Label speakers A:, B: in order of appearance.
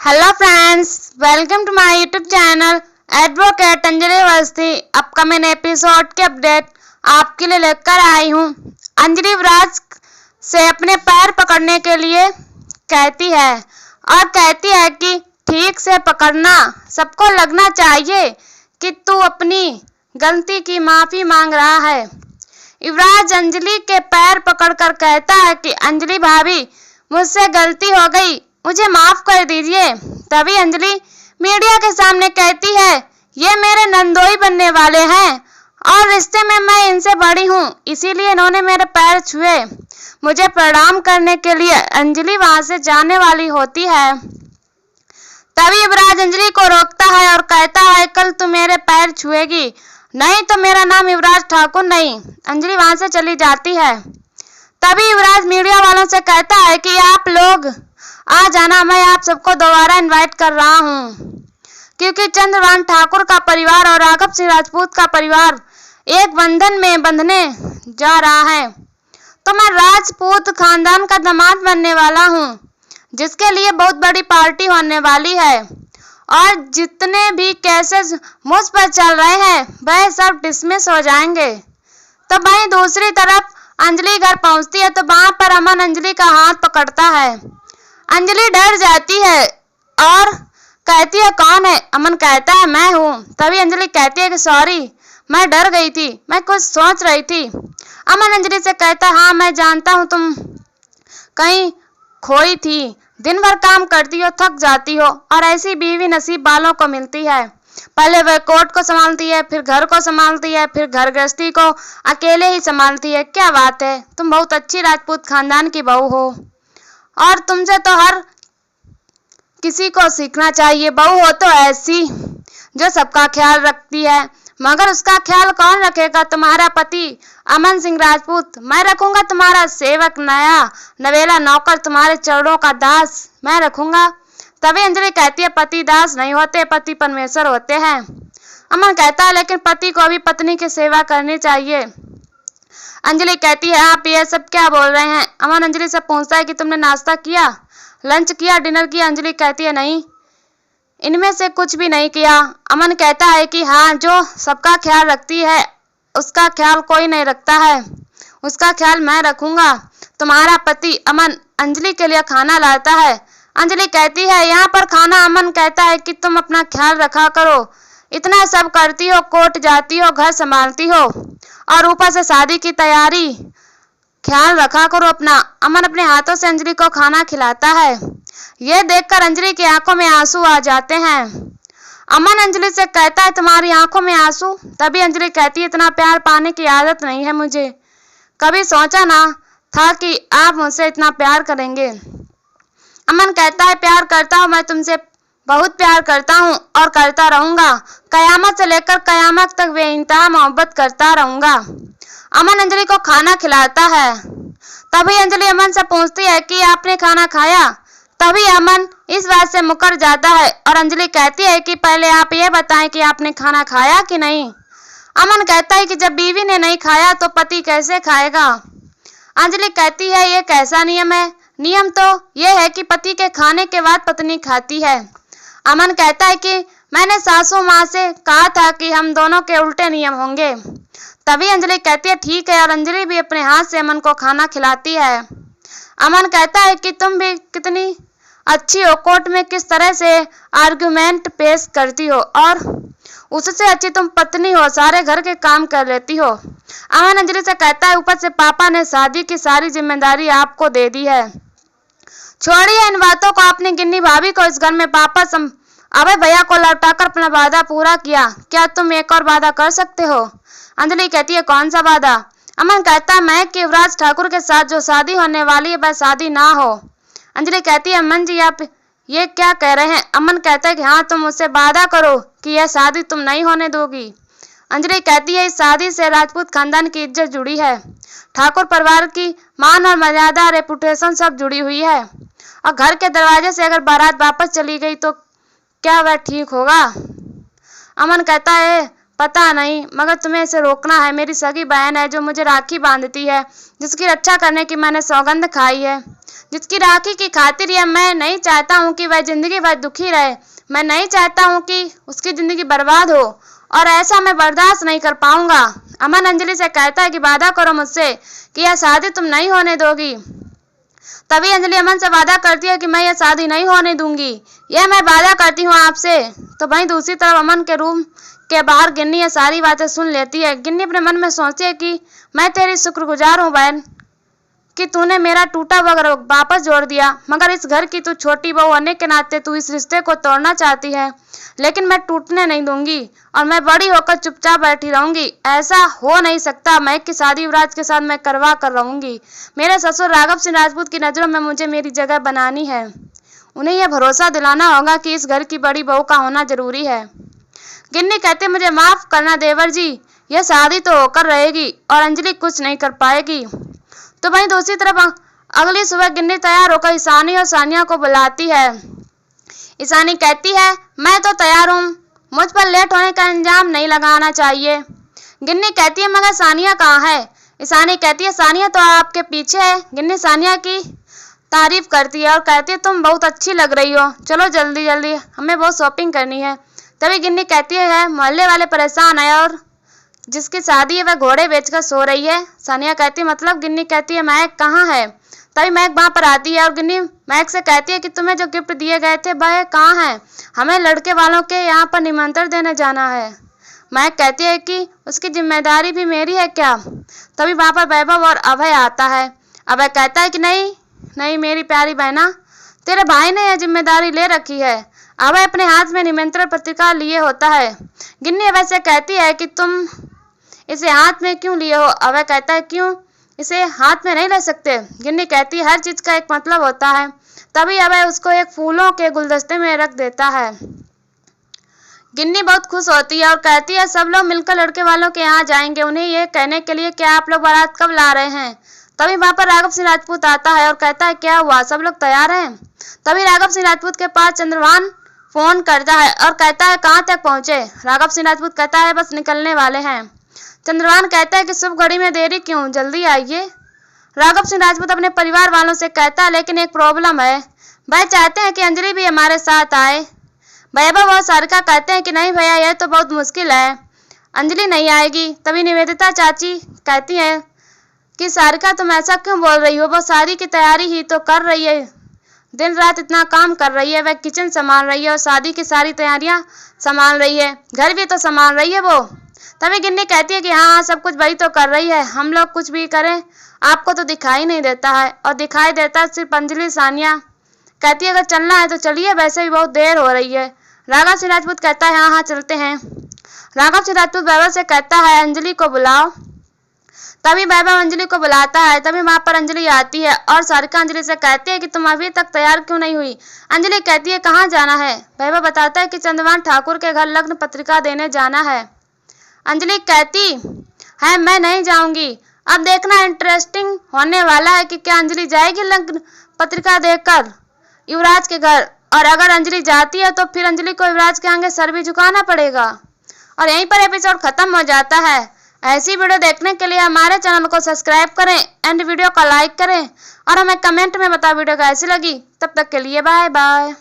A: Hello friends, welcome to my YouTube channel advocate Anjali Awasthi. Upcoming episode के update आपके लिए लेकर आई हूँ। अंजलि युवराज से अपने पैर पकड़ने के लिए कहती है और कहती है कि ठीक से पकड़ना, सबको लगना चाहिए कि तू अपनी गलती की माफ़ी मांग रहा है। युवराज अंजलि के पैर पकड़कर कहता है कि अंजलि भाभी, मुझसे गलती हो गई, मुझे माफ कर दीजिए। तभी अंजलि मीडिया के सामने कहती है, ये मेरे नंदोई बनने वाले हैं और रिश्ते में मैं इनसे बड़ी हूँ, इसीलिए इन्होंने मेरे पैर छुए। मुझे प्रणाम करने के लिए अंजलि वहां से जाने वाली होती है। तभी युवराज अंजलि को रोकता है और कहता है, कल तू मेरे पैर छुएगी, नहीं तो मेरा नाम युवराज ठाकुर नहीं। अंजलि वहां से चली जाती है। तभी युवराज मीडिया वालों से कहता है कि आप लोग आ जाना, मैं आप सबको दोबारा इनवाइट कर रहा हूँ, क्योंकि चंद्रभान ठाकुर का परिवार और राघव सिंह राजपूत का परिवार एक बंधन में बंधने जा रहा है। तो मैं राजपूत खानदान का दामाद बनने वाला हूँ, जिसके लिए बहुत बड़ी पार्टी होने वाली है और जितने भी केसेस मुझ पर चल रहे हैं वह सब डिसमिस हो जाएंगे। तो वहीं दूसरी तरफ अंजलि घर पहुंचती है तो वहां पर अमन अंजलि का हाथ पकड़ता है। अंजलि डर जाती है और कहती है, कौन है? अमन कहता है, मैं हूँ। तभी अंजलि कहती है कि सॉरी, मैं डर गई थी, मैं कुछ सोच रही थी। अमन अंजलि से कहता है, हाँ मैं जानता हूँ तुम कहीं खोई थी, दिन भर काम करती हो, थक जाती हो और ऐसी बीवी नसीब वालों को मिलती है। पहले वह कोर्ट को संभालती है, फिर घर को संभालती है, फिर घर गृहस्थी को अकेले ही संभालती है। क्या बात है, तुम बहुत अच्छी राजपूत खानदान की बहू हो और तुमसे तो हर किसी को सीखना चाहिए। बहू हो तो ऐसी जो सबका ख्याल रखती है, मगर उसका ख्याल कौन रखेगा? तुम्हारा पति अमन सिंह राजपूत। मैं रखूंगा तुम्हारा सेवक, नया नवेला नौकर, तुम्हारे चरणों का दास मैं रखूंगा। तभी अंजलि कहती है, पति दास नहीं होते, पति परमेश्वर होते हैं। अमन कहता है, लेकिन पति को भी पत्नी की सेवा करनी चाहिए। अंजलि कहती है, आप ये सब क्या बोल रहे हैं? अमन अंजलि से पूछता है कि तुमने नाश्ता किया, लंच किया, डिनर किया? अंजलि कहती है, नहीं, इनमें से कुछ भी नहीं किया। अमन कहता है कि हाँ, जो सबका ख्याल रखती है उसका ख्याल कोई नहीं रखता है, उसका ख्याल मैं रखूंगा। तुम्हारा पति अमन अंजलि के लिए खाना लाता है। अंजलि कहती है, यहाँ पर खाना? अमन कहता है कि तुम अपना ख्याल रखा करो, इतना सब करती हो, कोर्ट जाती हो, घर संभालती हो और ऊपर से शादी की तैयारी, ख्याल रखा करो अपना। अमन अपने हाथों से अंजलि को खाना खिलाता है। यह देखकर अंजलि की आंखों में आंसू आ जाते हैं। अमन अंजलि से कहता है, तुम्हारी आंखों में आंसू? तभी अंजलि कहती है, इतना प्यार पाने की आदत नहीं है मुझे, कभी सोचा ना था कि आप मुझसे इतना प्यार करेंगे। अमन कहता है, प्यार करता हूँ, मैं तुमसे बहुत प्यार करता हूँ और करता रहूंगा, कयामत से लेकर कयामत तक बेइंतहा मोहब्बत करता रहूंगा। अमन अंजलि को खाना खिलाता है। तभी अंजलि अमन से पूछती है कि आपने खाना खाया? तभी अमन इस बात से मुकर जाता है और अंजलि कहती है कि पहले आप ये बताएं कि आपने खाना खाया कि नहीं। अमन कहता है कि जब बीवी ने नहीं खाया तो पति कैसे खाएगा? अंजलि कहती है, ये कैसा नियम है? नियम तो यह है कि पति के खाने के बाद पत्नी खाती है। अमन कहता है कि मैंने सासू माँ से कहा था कि हम दोनों के उल्टे नियम होंगे। तभी अंजलि कहती है, ठीक है, और अंजलि भी अपने हाथ से अमन को खाना खिलाती है। अमन कहता है कि तुम भी कितनी अच्छी हो, कोर्ट में किस तरह से आर्गुमेंट पेश करती हो और उससे अच्छी तुम पत्नी हो, सारे घर के काम कर लेती हो। अमन अंजलि से कहता है, ऊपर से पापा ने शादी की सारी जिम्मेदारी आपको दे दी है। छोड़िए इन बातों को, आपने गिन्नी भाभी को इस घर में वापस अभय भैया को लौटाकर अपना वादा पूरा किया, क्या तुम एक और वादा कर सकते हो? अंजलि कहती है, कौन सा वादा? अमन कहता है, मैं कि युवराज ठाकुर के साथ जो शादी होने वाली है वह शादी ना हो। अंजलि कहती है, अमन जी आप ये क्या कह रहे हैं? अमन कहता है कि हाँ, तुम मुझसे वादा करो कि यह शादी तुम नहीं होने दोगी। अंजलि कहती है, इस शादी से राजपूत खानदान की इज्जत जुड़ी है, ठाकुर परिवार की मान और मर्यादा, रेपुटेशन सब जुड़ी हुई है और घर के दरवाजे से अगर बारात वापस चली गई तो क्या वह ठीक होगा? अमन कहता है, पता नहीं, मगर तुम्हें इसे रोकना है। मेरी सगी बहन है जो मुझे राखी बांधती है, जिसकी रक्षा करने की मैंने सौगंध खाई है। जिसकी राखी की खातिर यह मैं नहीं चाहता हूँ कि वह जिंदगी भर दुखी रहे। मैं नहीं चाहता हूँ कि उसकी जिंदगी बर्बाद हो, और ऐसा मैं बर्दाश्त नहीं कर पाऊंगा। अमन अंजलि से कहता है कि वादा करो मुझसे कि यह शादी तुम नहीं होने दोगी। तभी अंजलि अमन से वादा करती है कि मैं यह शादी नहीं होने दूंगी, यह मैं वादा करती हूँ आपसे। तो वहीं दूसरी तरफ अमन के रूम के बाहर गिन्नी ये सारी बातें सुन लेती है। गिन्नी अपने मन में सोचती है कि मैं तेरी शुक्रगुजार हूँ बहन कि तूने मेरा टूटा हुआ घर वापस जोड़ दिया, मगर इस घर की तू छोटी बहू होने के नाते तू इस रिश्ते को तोड़ना चाहती है, लेकिन मैं टूटने नहीं दूंगी और मैं बड़ी होकर चुपचाप बैठी रहूंगी। ऐसा हो नहीं सकता। महक की शादी युवराज के साथ मैं करवा कर रहूंगी। मेरे ससुर राघव सिंह राजपूत की नजरों में मुझे मेरी जगह बनानी है। उन्हें यह भरोसा दिलाना होगा कि इस घर की बड़ी बहू का होना जरूरी है। गिन्नी कहते मुझे माफ करना देवर जी, यह शादी तो होकर रहेगी और अंजलि कुछ नहीं कर पाएगी। तो वहीं दूसरी तरफ अगली सुबह गिन्नी तैयार होकर ईशानी और सानिया को बुलाती है। ईशानी कहती है मैं तो तैयार हूँ, मुझ पर लेट होने का इल्जाम नहीं लगाना चाहिए। गिन्नी कहती है मगर सानिया कहाँ है? ईशानी कहती है सानिया तो आपके पीछे है। गिन्नी सानिया की तारीफ करती है और कहती है तुम बहुत अच्छी लग रही हो, चलो जल्दी जल्दी हमें बहुत शॉपिंग करनी है। तभी गिन्नी कहती है मोहल्ले वाले परेशान है और जिसकी शादी है वह घोड़े बेचकर सो रही है। सानिया कहती है मतलब? गिन्नी कहती है महक कहाँ है? तभी महक वहां पर आती है और गिन्नी महक से कहती है कि तुम्हें जो गिफ्ट दिए गए थे वह कहाँ है? हमें लड़के वालों के यहाँ पर निमंत्रण देने जाना है। महक कहती है कि उसकी जिम्मेदारी भी मेरी है क्या? तभी वहां पर वैभव और अभय आता है। अभय कहता है कि नहीं नहीं मेरी प्यारी बहना, तेरे भाई ने यह जिम्मेदारी ले रखी है। अभय अपने हाथ में निमंत्रण पत्रिका लिए होता है। गिन्नी अभय से कहती है कि तुम इसे हाथ में क्यों लिए हो? अभय कहता है क्यों इसे हाथ में नहीं ले सकते? गिन्नी कहती है हर चीज का एक मतलब होता है। तभी अभय उसको एक फूलों के गुलदस्ते में रख देता है। गिन्नी बहुत खुश होती है और कहती है सब लोग मिलकर लड़के वालों के यहाँ जाएंगे, उन्हें यह कहने के लिए कि आप लोग बारात कब ला रहे हैं। तभी वहां पर राघव सिंह राजपूत आता है और कहता है क्या हुआ, सब लोग तैयार हैं? तभी राघव सिंह राजपूत के पास चंद्रभान फोन करता है और कहता है कहाँ तक पहुंचे? राघव सिंह राजपूत कहता है बस निकलने वाले हैं। चंद्रभान कहता है कि शुभ घड़ी में देरी क्यों, जल्दी आइए। राघव सिंह राजपूत अपने परिवार वालों से कहता है लेकिन एक प्रॉब्लम है, वह चाहते हैं कि अंजलि भी हमारे साथ आए। वैभव और सारिका कहते हैं कि नहीं भैया यह तो बहुत मुश्किल है, अंजलि नहीं आएगी। तभी निवेदिता चाची कहती है कि सारिका तुम ऐसा क्यों बोल रही हो, वो शादी की तैयारी ही तो कर रही है, दिन रात इतना काम कर रही है, वह किचन संभाल रही है और शादी की सारी तैयारियां संभाल रही है, घर भी तो संभाल रही है वो। तभी गिन्नी कहती है कि हाँ सब कुछ वही तो कर रही है, हम लोग कुछ भी करें आपको तो दिखाई नहीं देता है, और दिखाई देता है सिर्फ अंजलि। सानिया कहती है अगर चलना है तो चलिए, वैसे भी बहुत देर हो रही है। राघव सिंह राजपूत कहता है हाँ हाँ चलते हैं। राघव सिंह राजपूत वैभव से कहता है अंजलि को बुलाओ। तभी वैभव अंजलि को बुलाता है। तभी वहां पर अंजलि आती है और सारिका अंजलि से कहती है कि तुम अभी तक तैयार क्यों नहीं हुई? अंजलि कहती है कहाँ जाना है? वैभव बताता है कि चंद्रभान ठाकुर के घर लग्न पत्रिका देने जाना है। अंजलि कहती है मैं नहीं जाऊंगी, अब देखना इंटरेस्टिंग होने वाला है कि क्या अंजलि जाएगी लग्न पत्रिका देकर युवराज के घर, और अगर अंजलि जाती है तो फिर अंजलि को युवराज के आगे सर भी झुकाना पड़ेगा। और यहीं पर एपिसोड खत्म हो जाता है। ऐसी वीडियो देखने के लिए हमारे चैनल को सब्सक्राइब करें एंड वीडियो को लाइक करें और हमें कमेंट में बताओ वीडियो कैसी लगी। तब तक के लिए बाय बाय।